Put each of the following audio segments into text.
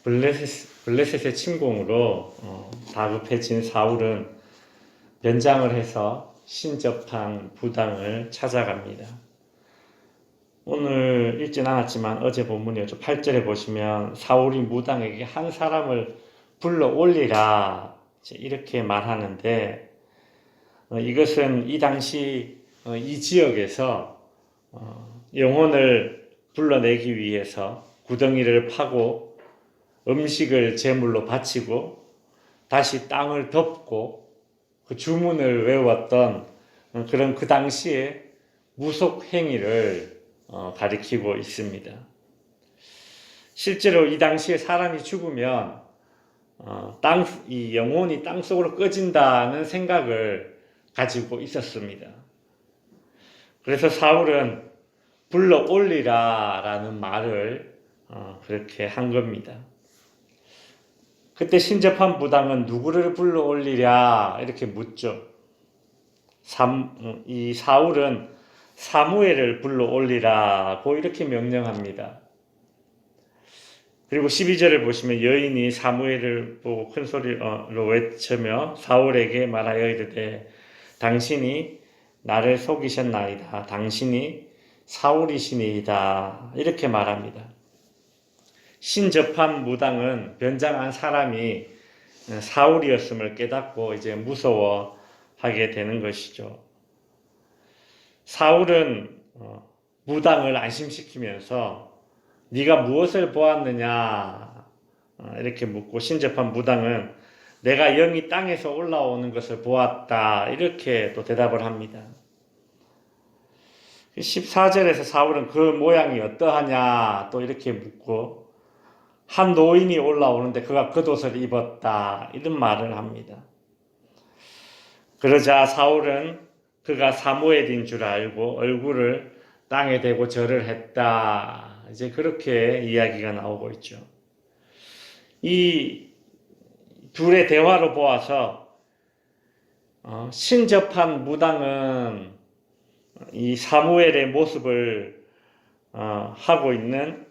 블레셋의 침공으로 다급해진 사울은 변장을 해서 신접한 무당을 찾아갑니다. 오늘 읽진 않았지만 어제 본문이었죠. 8절에 보시면 사울이 무당에게 한 사람을 불러 올리라 이렇게 말하는데, 이것은 이 당시 이 지역에서 영혼을 불러내기 위해서 구덩이를 파고 음식을 제물로 바치고 다시 땅을 덮고 그 주문을 외웠던 그런 그 당시의 무속 행위를 가리키고 있습니다. 실제로 이 당시에 사람이 죽으면 이 영혼이 땅속으로 꺼진다는 생각을 가지고 있었습니다. 그래서 사울은 불러 올리라 라는 말을 그렇게 한 겁니다. 그때 신접한 무당은 누구를 불러 올리랴 이렇게 묻죠. 이 사울은 사무엘을 불러 올리라고 이렇게 명령합니다. 그리고 12절을 보시면 여인이 사무엘을 보고 큰 소리로 외치며 사울에게 말하여 이르되 당신이 나를 속이셨나이다. 당신이 사울이시니이다. 이렇게 말합니다. 신접한 무당은 변장한 사람이 사울이었음을 깨닫고 이제 무서워하게 되는 것이죠. 사울은 무당을 안심시키면서 네가 무엇을 보았느냐 이렇게 묻고, 신접한 무당은 내가 영이 땅에서 올라오는 것을 보았다 이렇게 또 대답을 합니다. 14절에서 사울은 그 모양이 어떠하냐 또 이렇게 묻고, 한 노인이 올라오는데 그가 겉옷을 입었다 이런 말을 합니다. 그러자 사울은 그가 사무엘인 줄 알고 얼굴을 땅에 대고 절을 했다. 이제 그렇게 이야기가 나오고 있죠. 이 둘의 대화로 보아서 신접한 무당은 이 사무엘의 모습을 하고 있는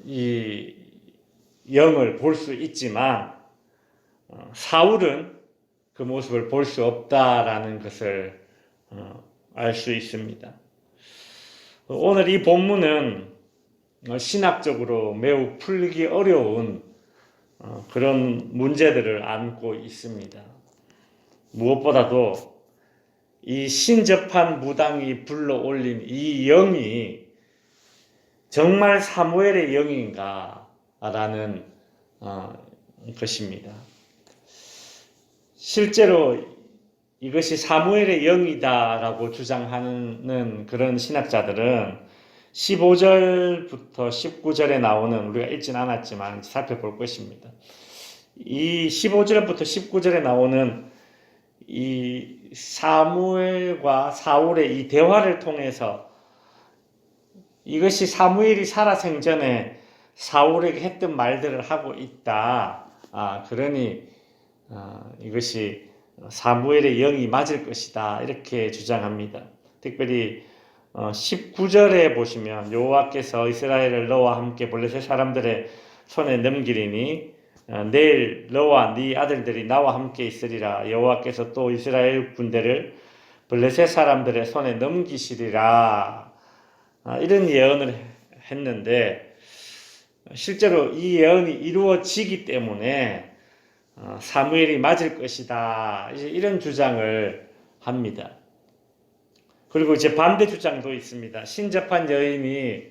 이 영을 볼 수 있지만 사울은 그 모습을 볼 수 없다라는 것을 알 수 있습니다. 오늘 이 본문은 신학적으로 매우 풀기 어려운 그런 문제들을 안고 있습니다. 무엇보다도 이 신접한 무당이 불러 올린 이 영이 정말 사무엘의 영인가 라는 것입니다. 실제로 이것이 사무엘의 영이다라고 주장하는 그런 신학자들은 15절부터 19절에 나오는, 우리가 읽진 않았지만 살펴볼 것입니다. 이 15절부터 19절에 나오는 이 사무엘과 사울의 이 대화를 통해서 이것이 사무엘이 살아생전에 사울에게 했던 말들을 하고 있다. 그러니 이것이 사무엘의 영이 맞을 것이다. 이렇게 주장합니다. 특별히 19절에 보시면 여호와께서 이스라엘을 너와 함께 블레셋 사람들의 손에 넘기리니 내일 너와 네 아들들이 나와 함께 있으리라. 여호와께서 또 이스라엘 군대를 블레셋 사람들의 손에 넘기시리라. 이런 예언을 했는데 실제로 이 예언이 이루어지기 때문에 사무엘이 맞을 것이다. 이런 주장을 합니다. 그리고 이제 반대 주장도 있습니다. 신접한 여인이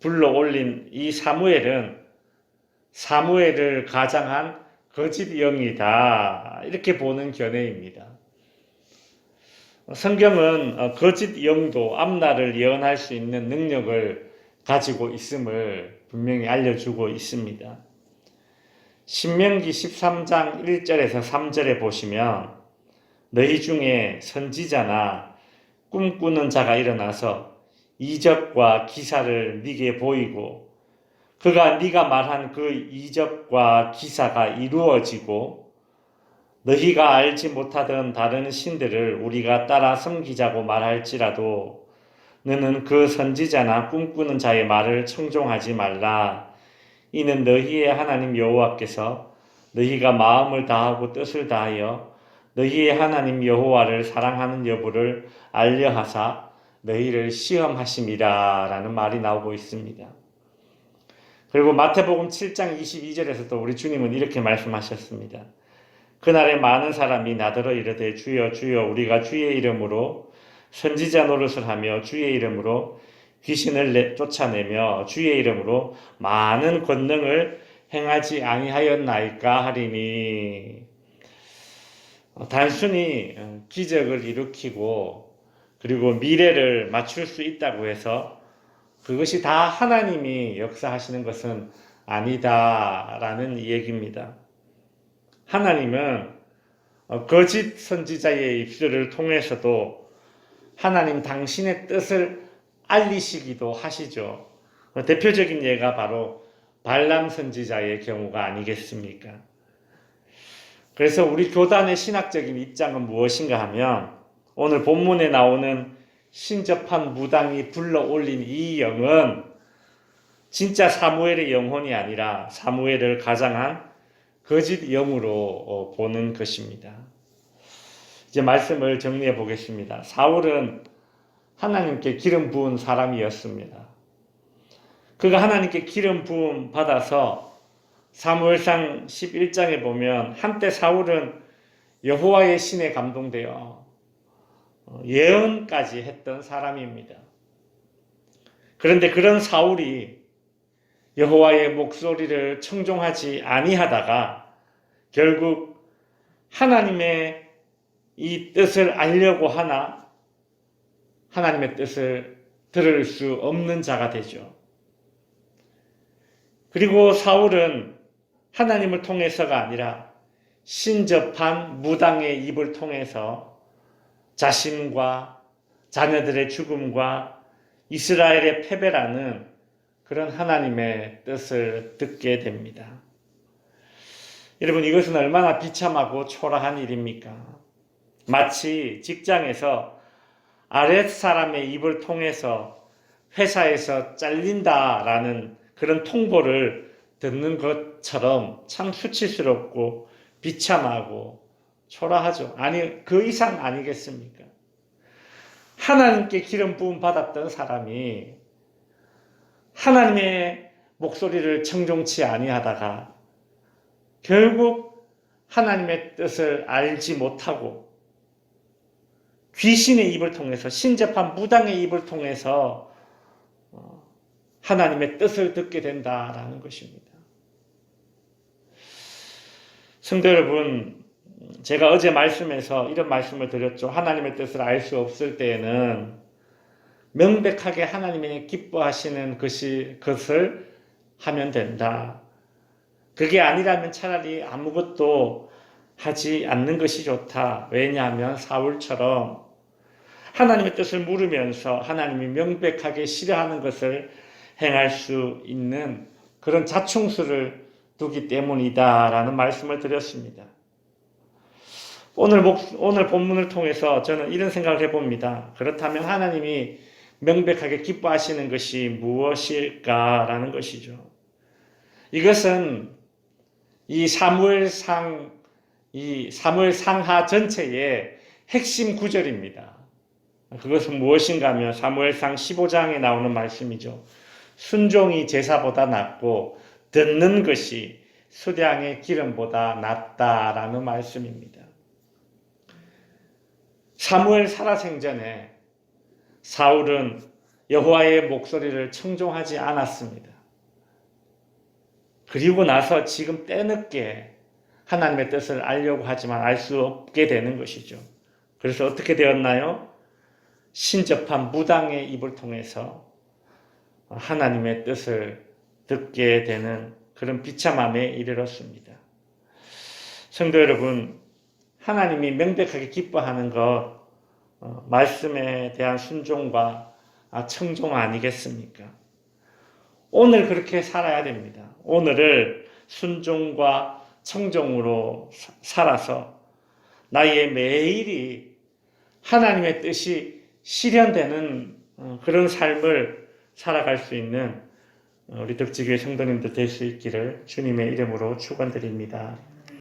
불러 올린 이 사무엘은 사무엘을 가장한 거짓 영이다. 이렇게 보는 견해입니다. 성경은 거짓 영도 앞날을 예언할 수 있는 능력을 가지고 있음을 분명히 알려주고 있습니다. 신명기 13장 1절에서 3절에 보시면 너희 중에 선지자나 꿈꾸는 자가 일어나서 이적과 기사를 네게 보이고 그가 네가 말한 그 이적과 기사가 이루어지고 너희가 알지 못하던 다른 신들을 우리가 따라 섬기자고 말할지라도 너는 그 선지자나 꿈꾸는 자의 말을 청종하지 말라. 이는 너희의 하나님 여호와께서 너희가 마음을 다하고 뜻을 다하여 너희의 하나님 여호와를 사랑하는 여부를 알려하사 너희를 시험하심이라 라는 말이 나오고 있습니다. 그리고 마태복음 7장 22절에서도 우리 주님은 이렇게 말씀하셨습니다. 그날에 많은 사람이 나더러 이르되 주여 주여 우리가 주의 이름으로 선지자 노릇을 하며 주의 이름으로 귀신을 쫓아내며 주의 이름으로 많은 권능을 행하지 아니하였나이까 하리니. 단순히 기적을 일으키고 그리고 미래를 맞출 수 있다고 해서 그것이 다 하나님이 역사하시는 것은 아니다라는 얘기입니다. 하나님은 거짓 선지자의 입술을 통해서도 하나님 당신의 뜻을 알리시기도 하시죠. 대표적인 예가 바로 발람 선지자의 경우가 아니겠습니까? 그래서 우리 교단의 신학적인 입장은 무엇인가 하면 오늘 본문에 나오는 신접한 무당이 불러올린 이 영은 진짜 사무엘의 영혼이 아니라 사무엘을 가장한 거짓 영으로 보는 것입니다. 이제 말씀을 정리해 보겠습니다. 사울은 하나님께 기름 부은 사람이었습니다. 그가 하나님께 기름 부음 받아서 사무엘상 11장에 보면 한때 사울은 여호와의 신에 감동되어 예언까지 했던 사람입니다. 그런데 그런 사울이 여호와의 목소리를 청종하지 아니하다가 결국 하나님의 이 뜻을 알려고 하나 하나님의 뜻을 들을 수 없는 자가 되죠. 그리고 사울은 하나님을 통해서가 아니라 신접한 무당의 입을 통해서 자신과 자녀들의 죽음과 이스라엘의 패배라는 그런 하나님의 뜻을 듣게 됩니다. 여러분, 이것은 얼마나 비참하고 초라한 일입니까? 마치 직장에서 아랫 사람의 입을 통해서 회사에서 잘린다라는 그런 통보를 듣는 것처럼 참 수치스럽고 비참하고 초라하죠. 아니, 그 이상 아니겠습니까? 하나님께 기름 부음 받았던 사람이 하나님의 목소리를 청종치 아니하다가 결국 하나님의 뜻을 알지 못하고 귀신의 입을 통해서 신접한 무당의 입을 통해서 하나님의 뜻을 듣게 된다라는 것입니다. 성도 여러분, 제가 어제 말씀에서 이런 말씀을 드렸죠. 하나님의 뜻을 알 수 없을 때에는 명백하게 하나님이 기뻐하시는 것을 하면 된다. 그게 아니라면 차라리 아무것도 하지 않는 것이 좋다. 왜냐하면 사울처럼 하나님의 뜻을 물으면서 하나님이 명백하게 싫어하는 것을 행할 수 있는 그런 자충수를 두기 때문이다라는 말씀을 드렸습니다. 오늘 본문을 통해서 저는 이런 생각을 해봅니다. 그렇다면 하나님이 명백하게 기뻐하시는 것이 무엇일까라는 것이죠. 이것은 이 사무엘상하 전체의 핵심 구절입니다. 그것은 무엇인가 하면 사무엘상 15장에 나오는 말씀이죠. 순종이 제사보다 낫고 듣는 것이 수량의 기름보다 낫다라는 말씀입니다. 사무엘 살아생전에 사울은 여호와의 목소리를 청종하지 않았습니다. 그리고 나서 지금 때늦게 하나님의 뜻을 알려고 하지만 알 수 없게 되는 것이죠. 그래서 어떻게 되었나요? 신접한 무당의 입을 통해서 하나님의 뜻을 듣게 되는 그런 비참함에 이르렀습니다. 성도 여러분, 하나님이 명백하게 기뻐하는 것, 말씀에 대한 순종과 청종 아니겠습니까? 오늘 그렇게 살아야 됩니다. 오늘을 순종과 청종으로 살아서 나의 매일이 하나님의 뜻이 실현되는 그런 삶을 살아갈 수 있는 우리 덕지교회 성도님들 될 수 있기를 주님의 이름으로 축원드립니다.